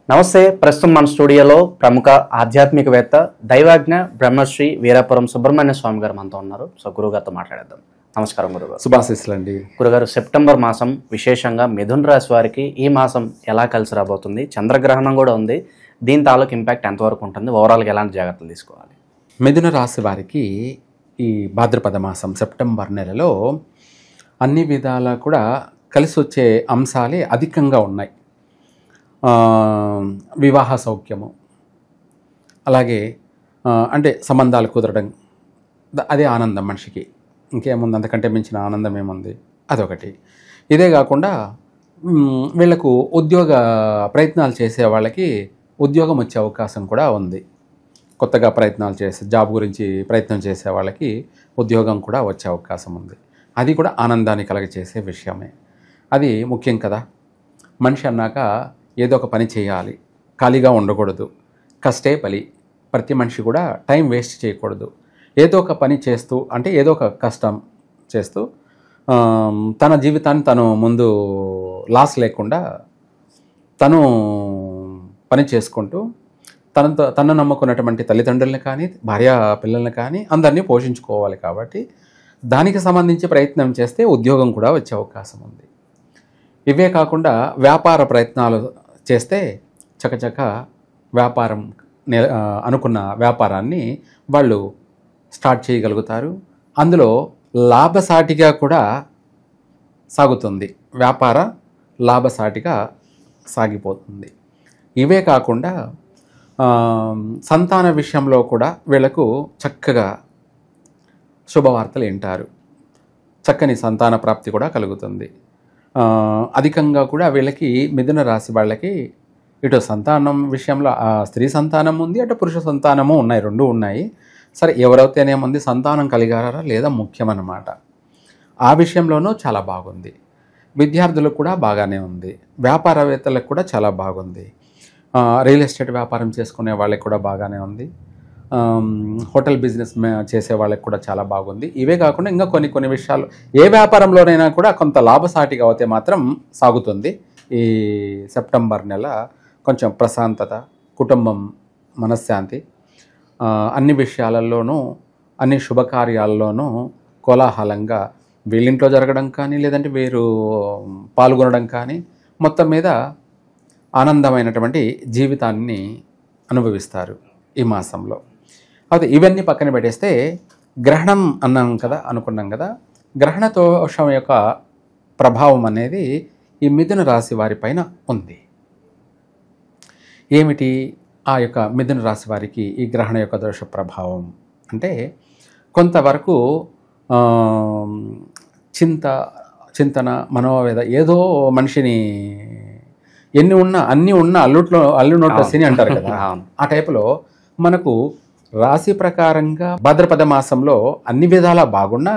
నమస్తే. ప్రస్తుతం మన స్టూడియోలో ప్రముఖ ఆధ్యాత్మికవేత్త దైవాజ్ఞ బ్రహ్మశ్రీ వీరాపురం సుబ్రహ్మణ్య స్వామి గారు మనతో ఉన్నారు. సో గురుగారితో మాట్లాడేద్దాం. నమస్కారం గురుగారు. శుభాశీస్సులు అండి. గురుగారు, సెప్టెంబర్ మాసం విశేషంగా మిథున రాశి వారికి ఈ మాసం ఎలా కలిసి రాబోతుంది? చంద్రగ్రహణం కూడా ఉంది. దీని తాలూకు ఇంపాక్ట్ ఎంతవరకు ఉంటుంది? ఓవరాల్గా ఎలాంటి జాగ్రత్తలు తీసుకోవాలి? మిథున రాశి వారికి ఈ భాద్రపద మాసం సెప్టెంబర్ నెలలో అన్ని విధాలా కూడా కలిసి వచ్చే అంశాలే అధికంగా ఉన్నాయి. వివాహ సౌఖ్యము, అలాగే అంటే సంబంధాలు కుదరడం, అదే ఆనందం మనిషికి. ఇంకేముంది, అంతకంటే మించిన ఆనందం ఏముంది? అదొకటి. ఇదే కాకుండా వీళ్లకు ఉద్యోగ ప్రయత్నాలు చేసే వాళ్ళకి ఉద్యోగం వచ్చే అవకాశం కూడా ఉంది. కొత్తగా ప్రయత్నాలు చేసే జాబ్ గురించి ప్రయత్నం చేసే వాళ్ళకి ఉద్యోగం కూడా వచ్చే అవకాశం ఉంది. అది కూడా ఆనందాన్ని కలగచేసే విషయమే. అది ముఖ్యం కదా. మనిషి అన్నాక ఏదో ఒక పని చేయాలి, ఖాళీగా ఉండకూడదు. కష్టే పని. ప్రతి మనిషి కూడా టైం వేస్ట్ చేయకూడదు. ఏదో ఒక పని చేస్తూ, అంటే ఏదో ఒక కష్టం చేస్తూ తన జీవితాన్ని తను ముందు లాస్ లేకుండా తను పని చేసుకుంటూ తను నమ్ముకున్నటువంటి తల్లిదండ్రులని కానీ భార్య పిల్లల్ని కానీ అందరినీ పోషించుకోవాలి. కాబట్టి దానికి సంబంధించి ప్రయత్నం చేస్తే ఉద్యోగం కూడా వచ్చే అవకాశం ఉంది. ఇవే కాకుండా వ్యాపార ప్రయత్నాలు చేస్తే చకచక వ్యాపారం అనుకున్న వ్యాపారాన్ని వాళ్ళు స్టార్ట్ చేయగలుగుతారు. అందులో లాభసాటిగా కూడా సాగుతుంది. వ్యాపార లాభసాటిగా సాగిపోతుంది. ఇవే కాకుండా సంతాన విషయంలో కూడా వీళ్లకు చక్కగా శుభవార్తలు వింటారు. చక్కని సంతాన ప్రాప్తి కూడా కలుగుతుంది. అధికంగా కూడా వీళ్ళకి మిథున రాశి వాళ్ళకి ఇటు సంతానం విషయంలో స్త్రీ సంతానం ఉంది, అటు పురుష సంతానము ఉన్నాయి, రెండు ఉన్నాయి. సరే, ఎవరైతేనేముంది, సంతానం కలిగారా లేదా ముఖ్యమన్నమాట. ఆ విషయంలోనూ చాలా బాగుంది. విద్యార్థులకు కూడా బాగానే ఉంది. వ్యాపారవేత్తలకు కూడా చాలా బాగుంది. రియల్ ఎస్టేట్ వ్యాపారం చేసుకునే వాళ్ళకి కూడా బాగానే ఉంది. హోటల్ బిజినెస్ చేసే వాళ్ళకి కూడా చాలా బాగుంది. ఇవే కాకుండా ఇంకా కొన్ని విషయాలు, ఏ వ్యాపారంలోనైనా కూడా కొంత లాభసాటిగా అవుతే మాత్రం సాగుతుంది. ఈ సెప్టెంబర్ నెల కొంచెం ప్రశాంతత, కుటుంబం మనశ్శాంతి, అన్ని విషయాలలోనూ అన్ని శుభకార్యాల్లోనూ కోలాహలంగా వీళ్ళింట్లో జరగడం కానీ, లేదంటే వీరు పాల్గొనడం కానీ, మొత్తం మీద ఆనందమైనటువంటి జీవితాన్ని అనుభవిస్తారు ఈ మాసంలో. అయితే ఇవన్నీ పక్కన పెట్టేస్తే గ్రహణం అనుకున్నాం కదా. గ్రహణ దోషం యొక్క ప్రభావం అనేది ఈ మిథున రాశి వారి పైన ఉంది. ఏమిటి ఆ యొక్క మిథున రాశి వారికి ఈ గ్రహణ యొక్క దోష ప్రభావం అంటే, కొంతవరకు చింతన, మనోవేద, ఏదో మనిషిని అన్నీ ఉన్న అల్లునోట్ల శని అంటారు కదా. ఆ టైపులో మనకు రాశి ప్రకారంగా భాద్రపద మాసంలో అన్ని విధాలా బాగున్నా,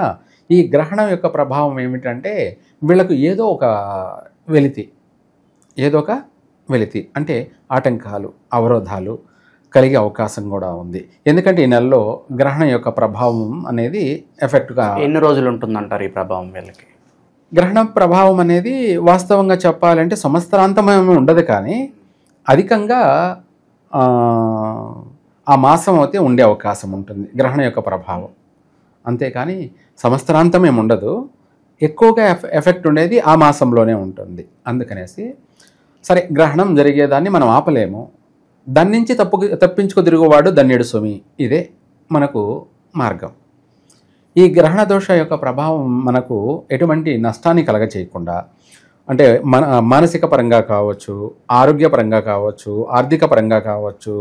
ఈ గ్రహణం యొక్క ప్రభావం ఏమిటంటే వీళ్ళకు ఏదో ఒక వెలితి అంటే ఆటంకాలు, అవరోధాలు కలిగే అవకాశం కూడా ఉంది. ఎందుకంటే ఈ నెలలో గ్రహణం యొక్క ప్రభావం అనేది ఎఫెక్ట్గా ఎన్ని రోజులు ఉంటుందంటారు ఈ ప్రభావం వీళ్ళకి? గ్రహణం ప్రభావం అనేది వాస్తవంగా చెప్పాలంటే సంవత్సరాంతం ఉండదు, కానీ అధికంగా ఆ మాసం అయితే ఉండే అవకాశం ఉంటుంది గ్రహణం యొక్క ప్రభావం. అంతేకాని సంవత్సరాంతం ఏమి ఉండదు. ఎక్కువగా ఎఫెక్ట్ ఉండేది ఆ మాసంలోనే ఉంటుంది. అందుకనేసి సరే, గ్రహణం జరిగేదాన్ని మనం ఆపలేము. దాని నుంచి తప్పించుకు తిరుగువాడు ధన్యుడు సుమి. ఇదే మనకు మార్గం. ఈ గ్రహణ దోష యొక్క ప్రభావం మనకు ఎటువంటి నష్టాన్ని కలగచేయకుండా, అంటే మానసిక పరంగా కావచ్చు, ఆరోగ్యపరంగా కావచ్చు, ఆర్థిక పరంగా కావచ్చు,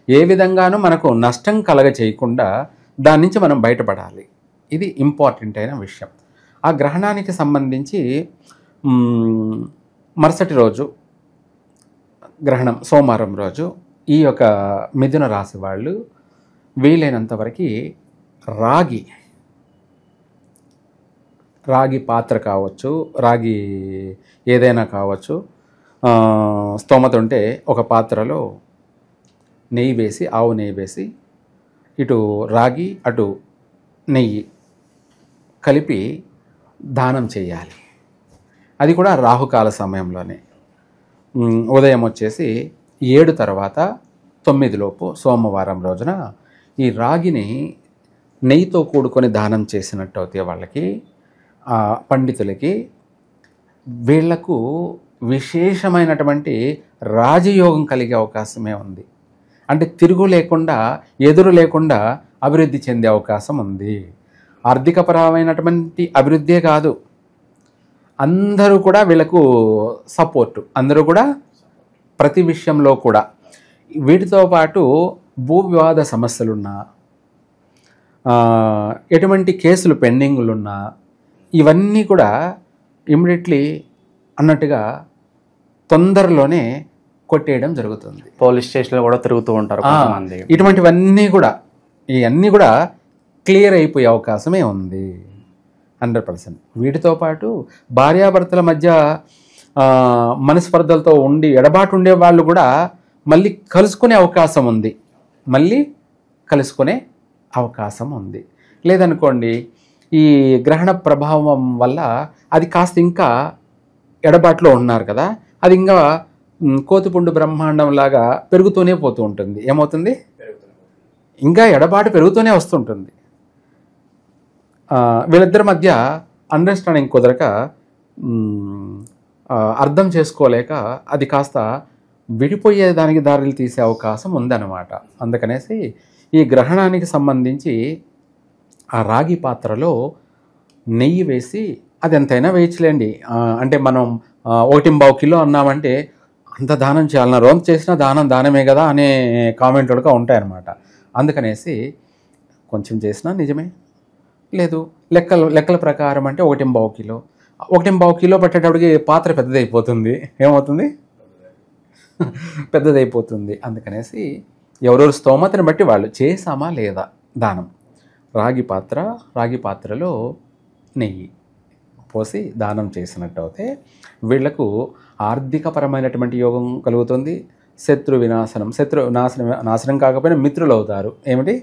ఏ విధంగానూ మనకు నష్టం కలగచేయకుండా దాని నుంచి మనం బయటపడాలి. ఇది ఇంపార్టెంట్ అయిన విషయం. ఆ గ్రహణానికి సంబంధించి మరుసటి రోజు గ్రహణం సోమవారం రోజు ఈ యొక్క మిథున రాశి వాళ్ళు వీలైనంత వరకు రాగి పాత్ర కావచ్చు, రాగి ఏదైనా కావచ్చు, స్తోమత ఉంటే ఒక పాత్రలో నెయ్యి వేసి, ఆవు నెయ్యి వేసి, ఇటు రాగి అటు నెయ్యి కలిపి దానం చేయాలి. అది కూడా రాహుకాల సమయంలోనే. ఉదయం వచ్చేసి 7 తర్వాత 9 లోపు సోమవారం రోజున ఈ రాగిని నెయ్యితో కూడుకొని దానం చేసినట్టు అవుతే వాళ్ళకి పండితులకి వీళ్లకు విశేషమైనటువంటి రాజయోగం కలిగే అవకాశమే ఉంది. అంటే తిరుగు లేకుండా, ఎదురు లేకుండా అభివృద్ధి చెందే అవకాశం ఉంది. ఆర్థికపరమైనటువంటి అభివృద్ధే కాదు, అందరూ కూడా వీళ్ళకు సపోర్టు, అందరూ కూడా ప్రతి విషయంలో కూడా. వీటితో పాటు భూ వివాద సమస్యలున్నా, ఎటువంటి కేసులు పెండింగులున్నా ఇవన్నీ కూడా ఇమ్మీడియట్లీ అన్నట్టుగా తొందరలోనే కొట్టేయడం జరుగుతుంది. పోలీస్ స్టేషన్లో కూడా తిరుగుతూ ఉంటారు కొంతమంది. ఇటువంటివన్నీ కూడా, ఇవన్నీ కూడా క్లియర్ అయిపోయే అవకాశమే ఉంది 100%. వీటితో పాటు భార్యాభర్తల మధ్య మనస్పర్ధలతో ఉండి ఎడబాటు ఉండే వాళ్ళు కూడా మళ్ళీ కలుసుకునే అవకాశం ఉంది, అవకాశం ఉంది. లేదనుకోండి, ఈ గ్రహణ ప్రభావం వల్ల అది కాస్త ఇంకా ఎడబాటులో ఉన్నారు కదా, అది ఇంకా కోతిపుండు బ్రహ్మాండం లాగా పెరుగుతూనే పోతూ ఉంటుంది. ఏమవుతుంది, ఇంకా ఎడబాటు పెరుగుతూనే వస్తుంటుంది. వీళ్ళిద్దరి మధ్య అండర్స్టాండింగ్ కుదరక, అర్థం చేసుకోలేక అది కాస్త విడిపోయేదానికి దారులు తీసే అవకాశం ఉందన్నమాట. అందుకనేసి ఈ గ్రహణానికి సంబంధించి ఆ రాగి పాత్రలో నెయ్యి వేసి, అది ఎంతైనా వేయచ్చులేండి. అంటే మనం 1.25 కిలో అన్నామంటే అంత దానం చేయాలన్నా, రోజు చేసినా దానమే కదా అనే కామెంట్లుగా ఉంటాయన్నమాట. అందుకనేసి కొంచెం చేసినా నిజమే, లేదు లెక్కల ప్రకారం అంటే 1.25 కిలో, 1.25 కిలో పట్టేటప్పటికి పాత్ర పెద్దదైపోతుంది. ఏమవుతుంది, పెద్దదైపోతుంది. అందుకనేసి ఎవరెవరు స్తోమతని బట్టి వాళ్ళు చేసామా లేదా దానం. రాగి పాత్రలో నెయ్యి పోసి దానం చేసినట్టు అయితే వీళ్లకు ఆర్థికపరమైనటువంటి యోగం కలుగుతుంది. శత్రు నాశనం కాకపోయినా మిత్రులు అవుతారు. ఏమిటి,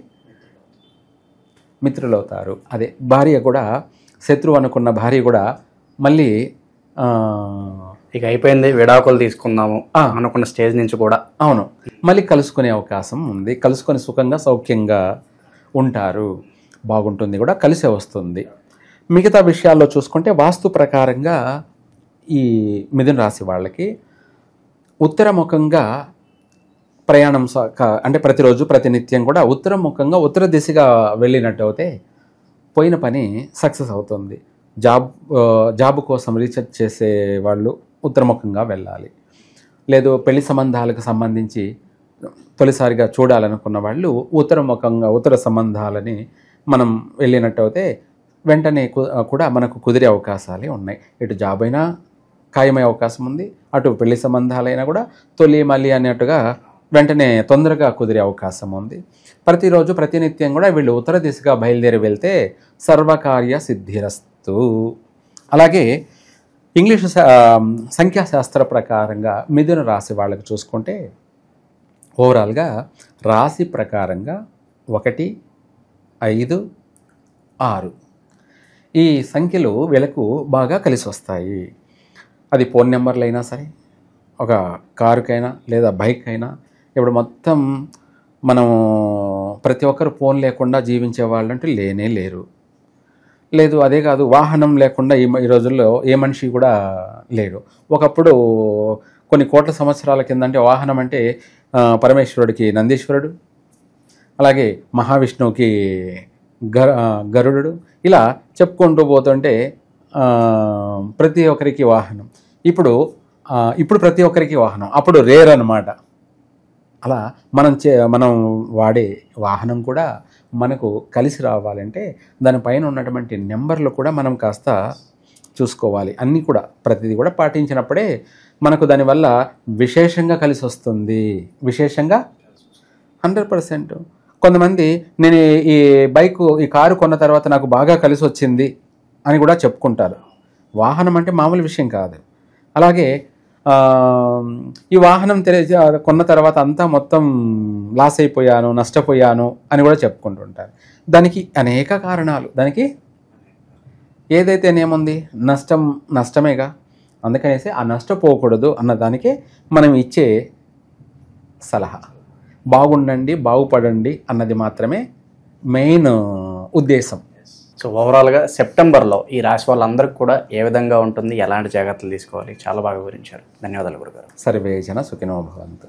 మిత్రులు అవుతారు. అదే భార్య కూడా, శత్రువు అనుకున్న భార్య కూడా మళ్ళీ ఇక అయిపోయింది, విడాకులు తీసుకుందాము అనుకున్న స్టేజ్ నుంచి కూడా, అవును, మళ్ళీ కలుసుకునే అవకాశం ఉంది. కలుసుకొని సుఖంగా సౌఖ్యంగా ఉంటారు, బాగుంటుంది కూడా, కలిసే వస్తుంది. మిగతా విషయాల్లో చూసుకుంటే వాస్తు ప్రకారంగా ఈ మిథున రాశి వాళ్ళకి ఉత్తరముఖంగా ప్రయాణం అంటే ప్రతిరోజు ప్రతినిత్యం కూడా ఉత్తరముఖంగా ఉత్తర దిశగా వెళ్ళినట్టు అయితే పోయిన పని సక్సెస్ అవుతుంది. జాబ్ కోసం రీసెర్చ్ చేసే వాళ్ళు ఉత్తరముఖంగా వెళ్ళాలి. లేదు పెళ్లి సంబంధాలకు సంబంధించి తొలిసారిగా చూడాలనుకున్న వాళ్ళు ఉత్తర సంబంధాలని మనం వెళ్ళినట్టు అయితే వెంటనే కూడా మనకు కుదిరే అవకాశాలే ఉన్నాయి. ఇటు జాబ్ అయినా ఖాయమయ్యే అవకాశం ఉంది, అటు పెళ్లి సంబంధాలైనా కూడా మళ్ళీ అన్నట్టుగా వెంటనే తొందరగా కుదిరే అవకాశం ఉంది. ప్రతిరోజు ప్రతినిత్యం కూడా వీళ్ళు ఉత్తర దిశగా బయలుదేరి వెళ్తే సర్వకార్య సిద్ధిరస్తు. అలాగే ఇంగ్లీషు సంఖ్యాశాస్త్ర ప్రకారంగా మిథున రాశి వాళ్ళకి చూసుకుంటే ఓవరాల్గా రాశి ప్రకారంగా 1, 5, 6 ఈ సంఖ్యలు వీళ్ళకు బాగా కలిసి వస్తాయి. అది ఫోన్ నెంబర్లు అయినా సరే, ఒక కారుకైనా లేదా బైక్ అయినా. ఇప్పుడు మొత్తం మనం ప్రతి ఒక్కరు ఫోన్ లేకుండా జీవించే వాళ్ళంటూ లేనే లేరు. లేదు అదే కాదు, వాహనం లేకుండా ఈ రోజుల్లో ఏ మనిషి కూడా లేడు. ఒకప్పుడు కొన్ని కోట్ల సంవత్సరాల కిందంటే వాహనం అంటే పరమేశ్వరుడికి నందీశ్వరుడు, అలాగే మహావిష్ణువుకి గరుడు, ఇలా చెప్పుకుంటూ పోతుంటే ప్రతి ఒక్కరికి వాహనం. ఇప్పుడు ప్రతి ఒక్కరికి వాహనం, అప్పుడు రేర్ అన్నమాట. అలా మనం వాడే వాహనం కూడా మనకు కలిసి రావాలంటే దానిపైన ఉన్నటువంటి నెంబర్లు కూడా మనం కాస్త చూసుకోవాలి. అన్నీ కూడా ప్రతిదీ కూడా పాటించినప్పుడే మనకు దానివల్ల విశేషంగా కలిసి వస్తుంది. విశేషంగా 100%. కొంతమంది నేను ఈ కారు కొన్న తర్వాత నాకు బాగా కలిసి వచ్చింది అని కూడా చెప్పుకుంటారు. వాహనం అంటే మామూలు విషయం కాదు. అలాగే ఈ వాహనం కొన్న తర్వాత అంతా మొత్తం లాస్ అయిపోయాను, నష్టపోయాను అని కూడా చెప్పుకుంటుంటారు. దానికి అనేక కారణాలు. దానికి ఏదైతేనేముంది, నష్టమేగా. అందుకనేసి ఆ నష్టపోకూడదు అన్నదానికే మనం ఇచ్చే సలహా. బాగుండండి, బాగుపడండి అన్నది మాత్రమే మెయిన్ ఉద్దేశం. సో ఓవరాల్గా సెప్టెంబర్లో ఈ రాశి వాళ్ళందరికీ కూడా ఏ విధంగా ఉంటుంది, ఎలాంటి జాగ్రత్తలు తీసుకోవాలి, చాలా బాగా వివరించారు. ధన్యవాదాలు గురుగారు. సర్వే జన సుఖినో భవంతు.